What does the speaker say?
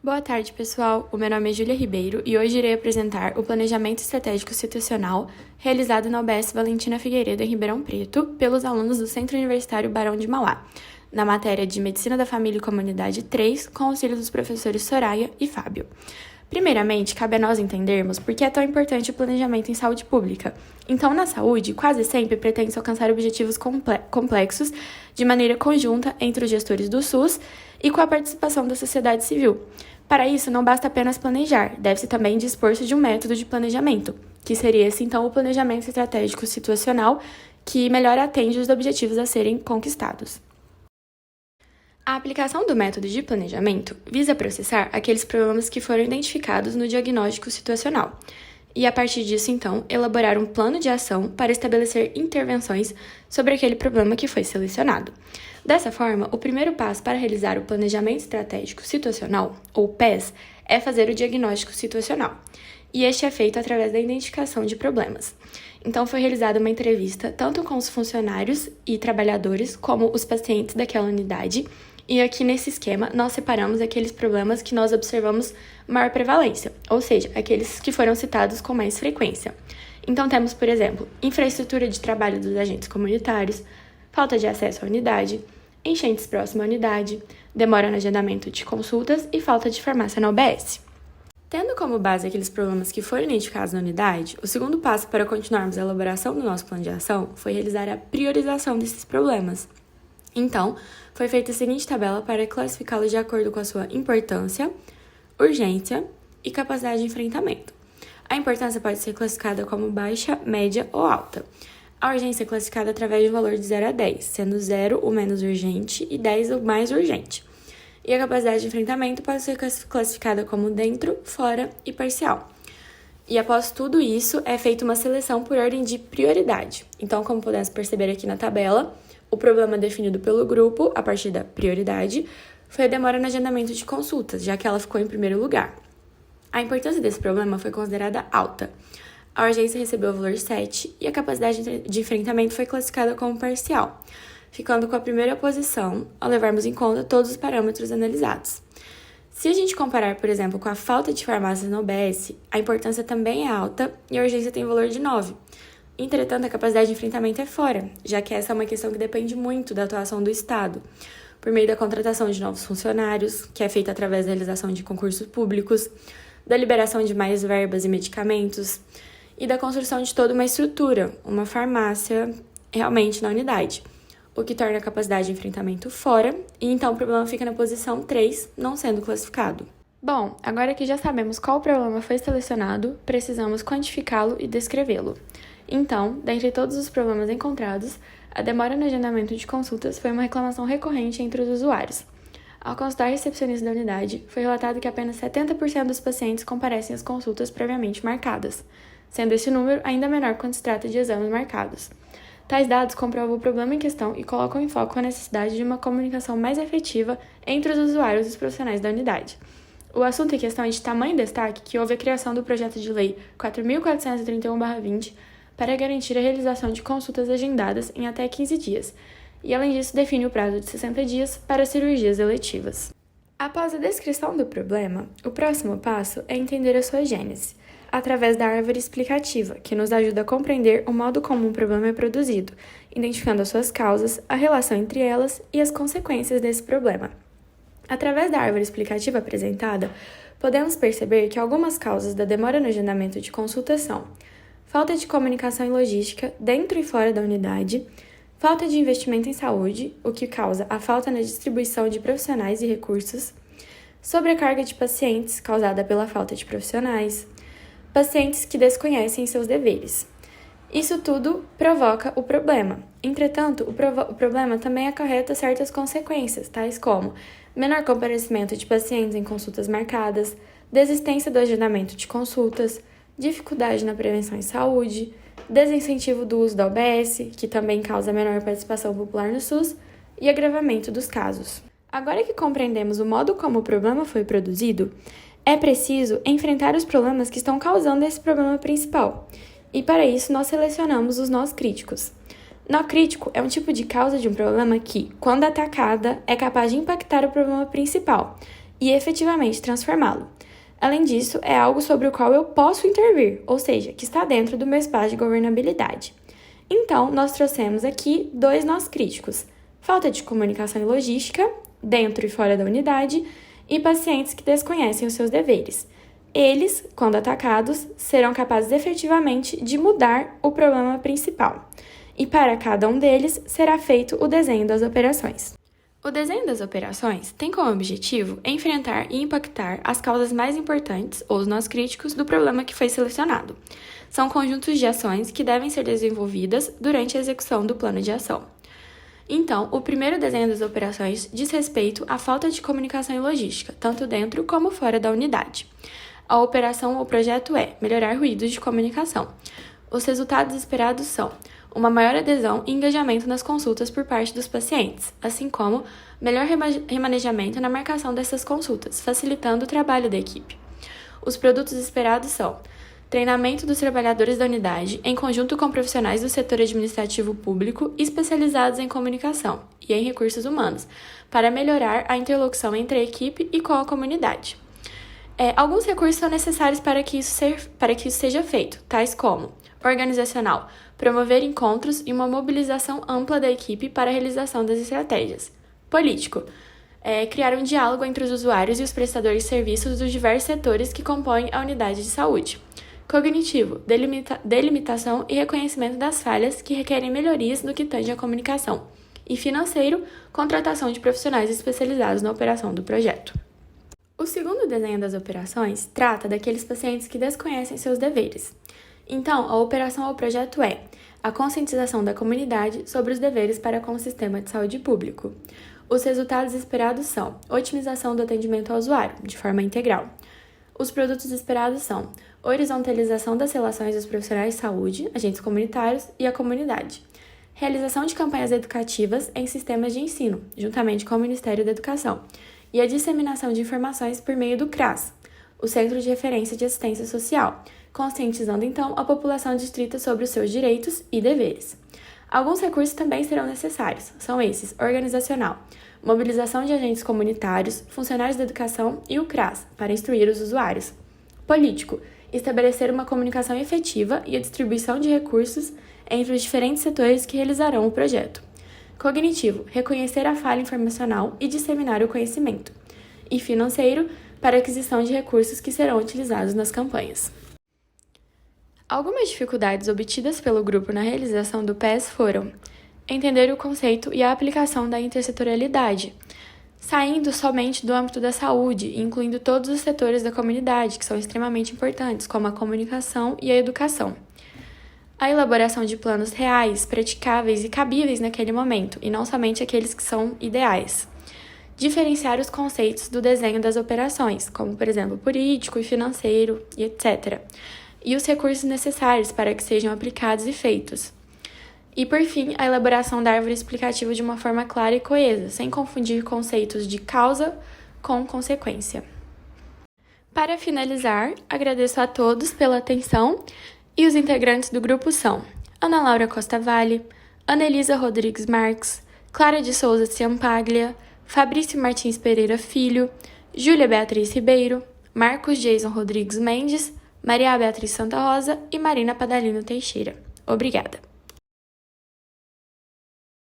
Boa tarde, pessoal. O meu nome é Júlia Ribeiro e hoje irei apresentar o Planejamento Estratégico Situacional realizado na UBS Valentina Figueiredo, em Ribeirão Preto, pelos alunos do Centro Universitário Barão de Mauá, na matéria de Medicina da Família e Comunidade 3, com auxílio dos professores Soraya e Fábio. Primeiramente, cabe a nós entendermos por que é tão importante o planejamento em saúde pública. Então, na saúde, quase sempre pretende-se alcançar objetivos complexos de maneira conjunta entre os gestores do SUS e com a participação da sociedade civil. Para isso, não basta apenas planejar, deve-se também dispor-se de um método de planejamento, que seria esse, então, o planejamento estratégico situacional, que melhor atende os objetivos a serem conquistados. A aplicação do método de planejamento visa processar aqueles problemas que foram identificados no diagnóstico situacional e, a partir disso, então, elaborar um plano de ação para estabelecer intervenções sobre aquele problema que foi selecionado. Dessa forma, o primeiro passo para realizar o Planejamento Estratégico Situacional, ou PES, é fazer o diagnóstico situacional, e este é feito através da identificação de problemas. Então, foi realizada uma entrevista tanto com os funcionários e trabalhadores como os pacientes daquela unidade. E aqui nesse esquema, nós separamos aqueles problemas que nós observamos maior prevalência, ou seja, aqueles que foram citados com mais frequência. Então, temos, por exemplo, infraestrutura de trabalho dos agentes comunitários, falta de acesso à unidade, enchentes próximo à unidade, demora no agendamento de consultas e falta de farmácia na UBS. Tendo como base aqueles problemas que foram identificados na unidade, o segundo passo para continuarmos a elaboração do nosso plano de ação foi realizar a priorização desses problemas. Então, foi feita a seguinte tabela para classificá-los de acordo com a sua importância, urgência e capacidade de enfrentamento. A importância pode ser classificada como baixa, média ou alta. A urgência é classificada através de um valor de 0 a 10, sendo 0 o menos urgente e 10 o mais urgente. E a capacidade de enfrentamento pode ser classificada como dentro, fora e parcial. E após tudo isso, é feita uma seleção por ordem de prioridade. Então, como podemos perceber aqui na tabela, o problema definido pelo grupo, a partir da prioridade, foi a demora no agendamento de consultas, já que ela ficou em primeiro lugar. A importância desse problema foi considerada alta. A urgência recebeu o valor 7 e a capacidade de enfrentamento foi classificada como parcial, ficando com a primeira posição ao levarmos em conta todos os parâmetros analisados. Se a gente comparar, por exemplo, com a falta de farmácias na UBS, a importância também é alta e a urgência tem valor de 9. Entretanto, a capacidade de enfrentamento é fora, já que essa é uma questão que depende muito da atuação do Estado, por meio da contratação de novos funcionários, que é feita através da realização de concursos públicos, da liberação de mais verbas e medicamentos e da construção de toda uma estrutura, uma farmácia realmente na unidade, o que torna a capacidade de enfrentamento fora, e então o problema fica na posição 3, não sendo classificado. Bom, agora que já sabemos qual problema foi selecionado, precisamos quantificá-lo e descrevê-lo. Então, dentre todos os problemas encontrados, a demora no agendamento de consultas foi uma reclamação recorrente entre os usuários. Ao consultar a recepcionista da unidade, foi relatado que apenas 70% dos pacientes comparecem às consultas previamente marcadas, sendo esse número ainda menor quando se trata de exames marcados. Tais dados comprovam o problema em questão e colocam em foco a necessidade de uma comunicação mais efetiva entre os usuários e os profissionais da unidade. O assunto em questão é de tamanho destaque que houve a criação do projeto de lei 4.431/20 para garantir a realização de consultas agendadas em até 15 dias, e além disso define o prazo de 60 dias para cirurgias eletivas. Após a descrição do problema, o próximo passo é entender a sua gênese, através da árvore explicativa, que nos ajuda a compreender o modo como um problema é produzido, identificando as suas causas, a relação entre elas e as consequências desse problema. Através da árvore explicativa apresentada, podemos perceber que algumas causas da demora no agendamento de consulta são falta de comunicação e logística dentro e fora da unidade, falta de investimento em saúde, o que causa a falta na distribuição de profissionais e recursos, sobrecarga de pacientes causada pela falta de profissionais, pacientes que desconhecem seus deveres. Isso tudo provoca o problema. Entretanto, o problema também acarreta certas consequências, tais como menor comparecimento de pacientes em consultas marcadas, desistência do agendamento de consultas, dificuldade na prevenção em saúde, desincentivo do uso da UBS, que também causa menor participação popular no SUS, e agravamento dos casos. Agora que compreendemos o modo como o problema foi produzido, é preciso enfrentar os problemas que estão causando esse problema principal, e para isso nós selecionamos os nós críticos. Nó crítico é um tipo de causa de um problema que, quando atacada, é capaz de impactar o problema principal, e efetivamente transformá-lo. Além disso, é algo sobre o qual eu posso intervir, ou seja, que está dentro do meu espaço de governabilidade. Então, nós trouxemos aqui 2 nós críticos: falta de comunicação e logística, dentro e fora da unidade, e pacientes que desconhecem os seus deveres. Eles, quando atacados, serão capazes efetivamente de mudar o problema principal. E para cada um deles será feito o desenho das operações. O desenho das operações tem como objetivo enfrentar e impactar as causas mais importantes, ou os nós críticos, do problema que foi selecionado. São conjuntos de ações que devem ser desenvolvidas durante a execução do plano de ação. Então, o primeiro desenho das operações diz respeito à falta de comunicação e logística, tanto dentro como fora da unidade. A operação ou projeto é melhorar ruídos de comunicação. Os resultados esperados são uma maior adesão e engajamento nas consultas por parte dos pacientes, assim como melhor remanejamento na marcação dessas consultas, facilitando o trabalho da equipe. Os produtos esperados são treinamento dos trabalhadores da unidade, em conjunto com profissionais do setor administrativo público especializados em comunicação e em recursos humanos, para melhorar a interlocução entre a equipe e com a comunidade. Alguns recursos são necessários para que isso seja feito, tais como organizacional, promover encontros e uma mobilização ampla da equipe para a realização das estratégias. Político, criar um diálogo entre os usuários e os prestadores de serviços dos diversos setores que compõem a unidade de saúde. Cognitivo, delimitação e reconhecimento das falhas que requerem melhorias no que tange à comunicação. E financeiro, contratação de profissionais especializados na operação do projeto. O segundo desenho das operações trata daqueles pacientes que desconhecem seus deveres. Então, a operação ou projeto é a conscientização da comunidade sobre os deveres para com o sistema de saúde público. Os resultados esperados são otimização do atendimento ao usuário, de forma integral. Os produtos esperados são horizontalização das relações dos profissionais de saúde, agentes comunitários e a comunidade. Realização de campanhas educativas em sistemas de ensino, juntamente com o Ministério da Educação. E a disseminação de informações por meio do CRAS, o Centro de Referência de Assistência Social, conscientizando então a população distrita sobre os seus direitos e deveres. Alguns recursos também serão necessários, são esses: organizacional, mobilização de agentes comunitários, funcionários da educação e o CRAS, para instruir os usuários. Político, estabelecer uma comunicação efetiva e a distribuição de recursos entre os diferentes setores que realizarão o projeto. Cognitivo, reconhecer a falha informacional e disseminar o conhecimento. E financeiro, para aquisição de recursos que serão utilizados nas campanhas. Algumas dificuldades obtidas pelo grupo na realização do PES foram entender o conceito e a aplicação da intersetorialidade, saindo somente do âmbito da saúde, incluindo todos os setores da comunidade, que são extremamente importantes, como a comunicação e a educação. A elaboração de planos reais, praticáveis e cabíveis naquele momento, e não somente aqueles que são ideais. Diferenciar os conceitos do desenho das operações, como, por exemplo, político e financeiro, e etc. E os recursos necessários para que sejam aplicados e feitos. E, por fim, a elaboração da árvore explicativa de uma forma clara e coesa, sem confundir conceitos de causa com consequência. Para finalizar, agradeço a todos pela atenção. E os integrantes do grupo são Ana Laura Costa Vale, Ana Elisa Rodrigues Marques, Clara de Souza Ciampaglia, Fabrício Martins Pereira Filho, Júlia Beatriz Ribeiro, Marcos Jason Rodrigues Mendes, Maria Beatriz Santa Rosa e Marina Padalino Teixeira. Obrigada!